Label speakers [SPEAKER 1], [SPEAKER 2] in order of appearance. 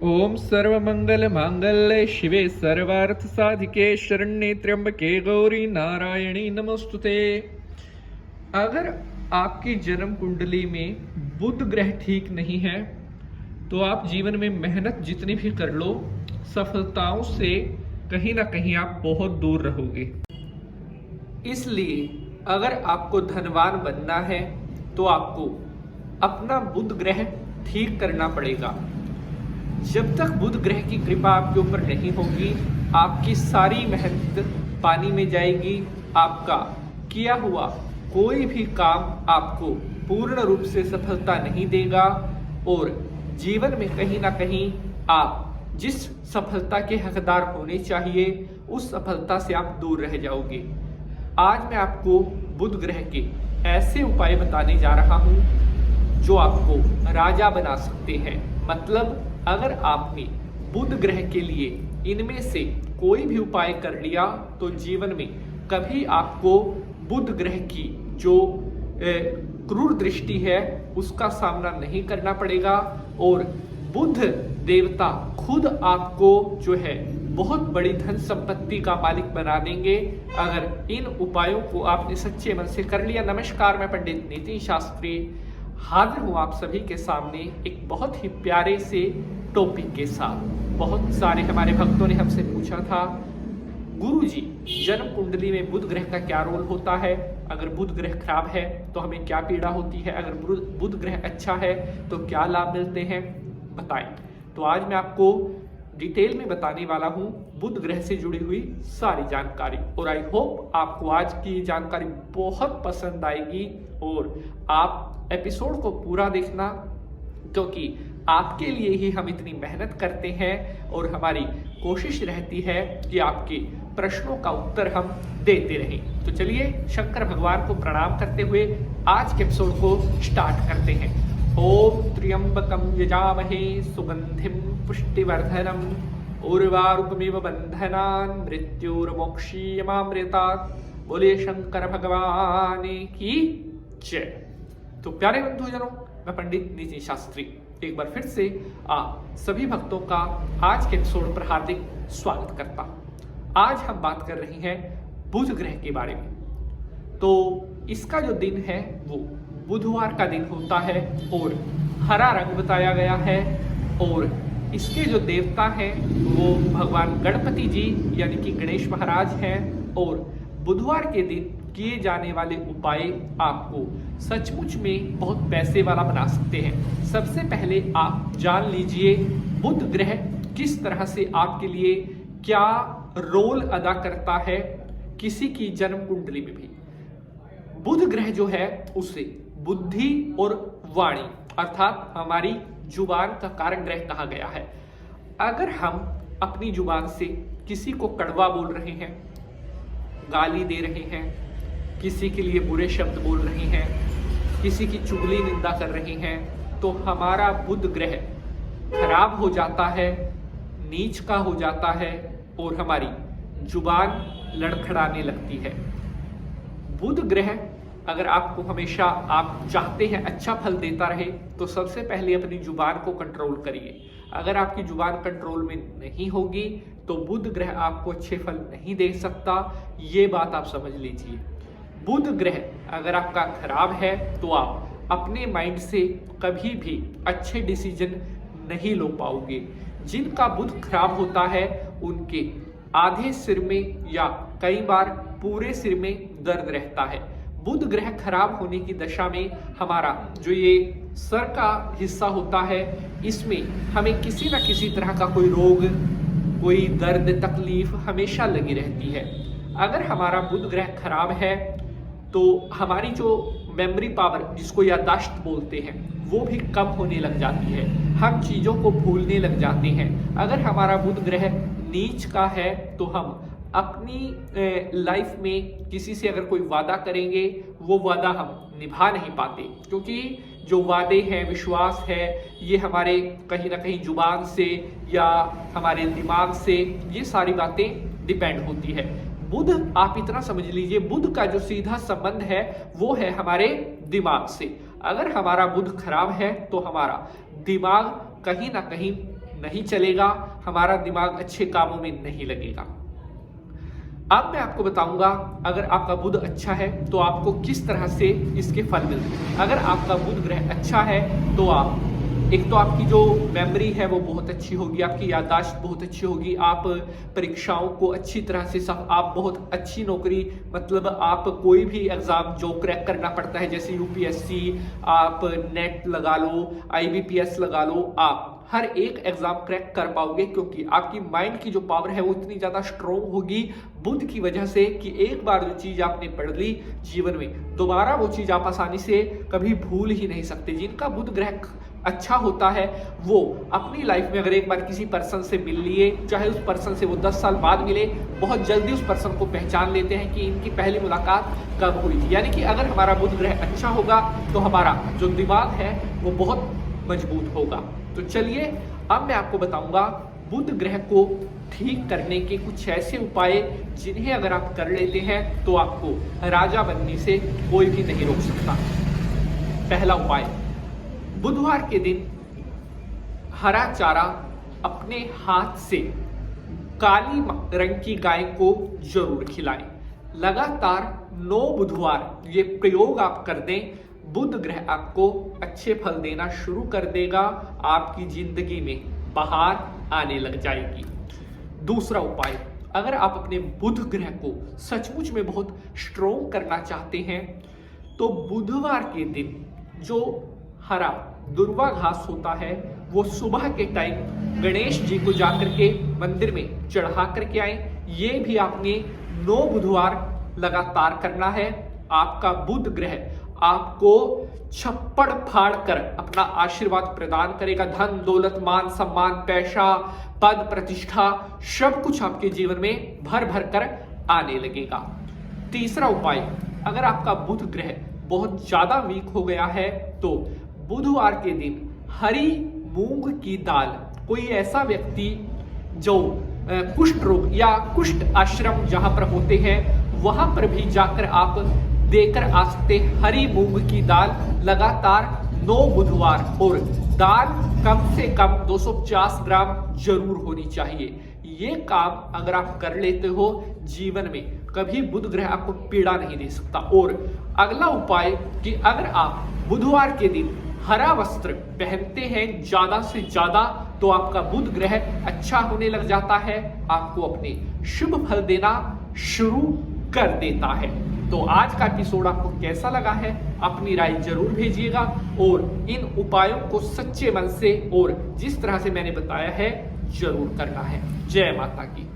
[SPEAKER 1] ओम सर्वमंगल मांगल्ये शिवे सर्वार्थ साधिके शरण्ये त्र्यंबके गौरी नारायणी नमोस्तुते। अगर आपकी जन्म कुंडली में बुध ग्रह ठीक नहीं है तो आप जीवन में मेहनत जितनी भी कर लो, सफलताओं से कहीं ना कहीं आप बहुत दूर रहोगे। इसलिए अगर आपको धनवान बनना है तो आपको अपना बुध ग्रह ठीक करना पड़ेगा। जब तक बुध ग्रह की कृपा आपके ऊपर नहीं होगी, आपकी सारी मेहनत पानी में जाएगी। आपका किया हुआ कोई भी काम आपको पूर्ण रूप से सफलता नहीं देगा और जीवन में कहीं ना कहीं आप जिस सफलता के हकदार होने चाहिए उस सफलता से आप दूर रह जाओगे। आज मैं आपको बुध ग्रह के ऐसे उपाय बताने जा रहा हूं जो आपको राजा बना सकते हैं। मतलब अगर आपने बुध ग्रह के लिए इनमें से कोई भी उपाय कर लिया तो जीवन में कभी आपको बुध ग्रह की जो क्रूर दृष्टि है उसका सामना नहीं करना पड़ेगा और बुध देवता खुद आपको जो है बहुत बड़ी धन संपत्ति का मालिक बना देंगे अगर इन उपायों को आपने सच्चे मन से कर लिया। नमस्कार, मैं पंडित नितिन शास्त्री हाजिर हूँ आप सभी के सामने एक बहुत ही प्यारे से टॉपिक के साथ। बहुत सारे हमारे भक्तों ने हमसे पूछा था, गुरुजी जन्म कुंडली में बुध ग्रह का क्या रोल होता है, अगर बुध ग्रह खराब है तो हमें क्या पीड़ा होती है, अगर बुध ग्रह अच्छा है तो क्या लाभ मिलते हैं, बताएं। तो आज मैं आपको डिटेल में बताने वाला हूं बुध ग्रह से जुड़ी हुई सारी जानकारी और आई होप आपको आज की जानकारी बहुत पसंद आएगी और आप एपिसोड को पूरा देखना, क्योंकि आपके लिए ही हम इतनी मेहनत करते हैं और हमारी कोशिश रहती है कि आपके प्रश्नों का उत्तर हम देते रहें। तो चलिए शंकर भगवान को प्रणाम करते हुए आज के एपिसोड को स्टार्ट करते हैं। ओम त्र्यंबकम यजामहे सुगंधिम पुष्टिवर्धनम उर्वारुकमिव बंधनान् मृत्युर्मोक्षीयमामृतात्। बोले शंकर भगवान की जय। तो प्यारे बंधुजनों, मैं पंडित नितिन शास्त्री एक बार फिर से आप सभी भक्तों का आज के एपिसोड पर हार्दिक स्वागत करता हूं। आज हम बात कर रहे हैं बुध ग्रह के बारे में। तो इसका जो दिन है वो बुधवार का दिन होता है और हरा रंग बताया गया है और इसके जो देवता हैं वो भगवान गणपति जी यानी कि गणेश महाराज हैं और बुधवार के दिन किए जाने वाले उपाय आपको सचमुच में बहुत पैसे वाला बना सकते हैं। सबसे पहले आप जान लीजिए बुध ग्रह किस तरह से आपके लिए क्या रोल अदा करता है किसी की जन्म कुंडली में भी। बुध ग्रह जो है उसे बुद्धि और वाणी अर्थात हमारी जुबान का कारक ग्रह कहा गया है। अगर हम अपनी जुबान से किसी को कड़वा बोल रहे हैं, गाली दे रहे हैं, किसी के लिए बुरे शब्द बोल रहे हैं, किसी की चुगली निंदा कर रहे हैं, तो हमारा बुध ग्रह खराब हो जाता है, नीच का हो जाता है और हमारी जुबान लड़खड़ाने लगती है। बुध ग्रह अगर आपको हमेशा आप चाहते हैं अच्छा फल देता रहे तो सबसे पहले अपनी जुबान को कंट्रोल करिए। अगर आपकी जुबान कंट्रोल में नहीं होगी तो बुध ग्रह आपको अच्छे फल नहीं दे सकता, ये बात आप समझ लीजिए। बुध ग्रह अगर आपका खराब है तो आप अपने माइंड से कभी भी अच्छे डिसीजन नहीं लो पाओगे। जिनका बुध खराब होता है उनके आधे सिर में या कई बार पूरे सिर में दर्द रहता है। बुध ग्रह खराब होने की दशा में हमारा जो ये सर का हिस्सा होता है इसमें हमें किसी न किसी तरह का कोई रोग, कोई दर्द, तकलीफ हमेशा लगी रहती है। अगर हमारा बुध ग्रह खराब है तो हमारी जो मेमोरी पावर जिसको याददाश्त बोलते हैं वो भी कम होने लग जाती है, हम चीज़ों को भूलने लग जाते हैं। अगर हमारा बुध ग्रह नीच का है तो हम अपनी लाइफ में किसी से अगर कोई वादा करेंगे वो वादा हम निभा नहीं पाते, क्योंकि जो वादे हैं, विश्वास है, ये हमारे कहीं ना कहीं जुबान से या हमारे दिमाग से ये सारी बातें डिपेंड होती है। बुध आप इतना समझ लीजिए, बुध का जो सीधा संबंध है वो है हमारे दिमाग से। अगर हमारा बुध खराब है तो हमारा दिमाग कहीं ना कहीं नहीं चलेगा, हमारा दिमाग अच्छे कामों में नहीं लगेगा। अब मैं आपको बताऊंगा अगर आपका बुध अच्छा है तो आपको किस तरह से इसके फल मिलते हैं। अगर आपका बुध ग्रह अच्छा है तो एक तो आपकी जो मेमोरी है वो बहुत अच्छी होगी, आपकी याददाश्त बहुत अच्छी होगी, आप परीक्षाओं को अच्छी तरह से आप बहुत अच्छी नौकरी, मतलब आप कोई भी एग्जाम जो क्रैक करना पड़ता है जैसे यूपीएससी, आप नेट लगा लो, आईबीपीएस लगा लो, आप हर एक एग्जाम क्रैक कर पाओगे क्योंकि आपकी माइंड की जो पावर है वो इतनी ज्यादा स्ट्रोंग होगी बुध की वजह से कि एक बार जो चीज आपने पढ़ ली जीवन में दोबारा वो चीज आप आसानी से कभी भूल ही नहीं सकते। जिनका बुध ग्रह अच्छा होता है वो अपनी लाइफ में अगर एक बार किसी पर्सन से मिल लिए, चाहे उस पर्सन से वो 10 साल बाद मिले, बहुत जल्दी उस पर्सन को पहचान लेते हैं कि इनकी पहली मुलाकात कब हुई थी। यानी कि अगर हमारा बुध ग्रह अच्छा होगा तो हमारा जो दिमाग है वो बहुत मजबूत होगा। तो चलिए अब मैं आपको बताऊंगा बुध ग्रह को ठीक करने के कुछ ऐसे उपाय जिन्हें अगर आप कर लेते हैं तो आपको राजा बनने से कोई भी नहीं रोक सकता। पहला उपाय, बुधवार के दिन हरा चारा अपने हाथ से काली रंग की गाय को जरूर खिलाएं। लगातार 9 बुधवार ये प्रयोग आप कर दें, बुध ग्रह आपको अच्छे फल देना शुरू कर देगा, आपकी जिंदगी में बहार आने लग जाएगी। दूसरा उपाय, अगर आप अपने बुध ग्रह को सचमुच में बहुत स्ट्रोंग करना चाहते हैं तो बुधवार के दिन जो हरा दुर्वा घास होता है वो सुबह के टाइम गणेश जी को जाकर के मंदिर में चढ़ा करके आए। ये भी आपने 9 बुधवार लगातार करना है। आपका बुध ग्रह आपको छप्पड़ फाड़ कर अपना आशीर्वाद प्रदान करेगा। धन दौलत मान सम्मान पैसा पद प्रतिष्ठा सब कुछ आपके जीवन में भर भर कर आने लगेगा। तीसरा उपाय, अगर आपका बुध ग्रह बहुत ज्यादा वीक हो गया है तो बुधवार के दिन हरी मूंग की दाल, कोई ऐसा व्यक्ति जो कुष्ठ रोग या कुष्ठ आश्रम जहां पर होते हैं वहां पर भी जाकर आप देकर आ सकते। हरी मूंग की दाल लगातार 9 बुधवार, और दाल कम से कम 250 ग्राम जरूर होनी चाहिए। ये काम अगर आप कर लेते हो जीवन में कभी बुध ग्रह आपको पीड़ा नहीं दे सकता। और अगला उपाय कि अगर आप बुधवार के दिन हरा वस्त्र पहनते हैं ज्यादा से ज्यादा तो आपका बुध ग्रह अच्छा होने लग जाता है, आपको अपने शुभ फल देना शुरू कर देता है। तो आज का एपिसोड आपको कैसा लगा है अपनी राय जरूर भेजिएगा और इन उपायों को सच्चे मन से और जिस तरह से मैंने बताया है जरूर करना है। जय माता की।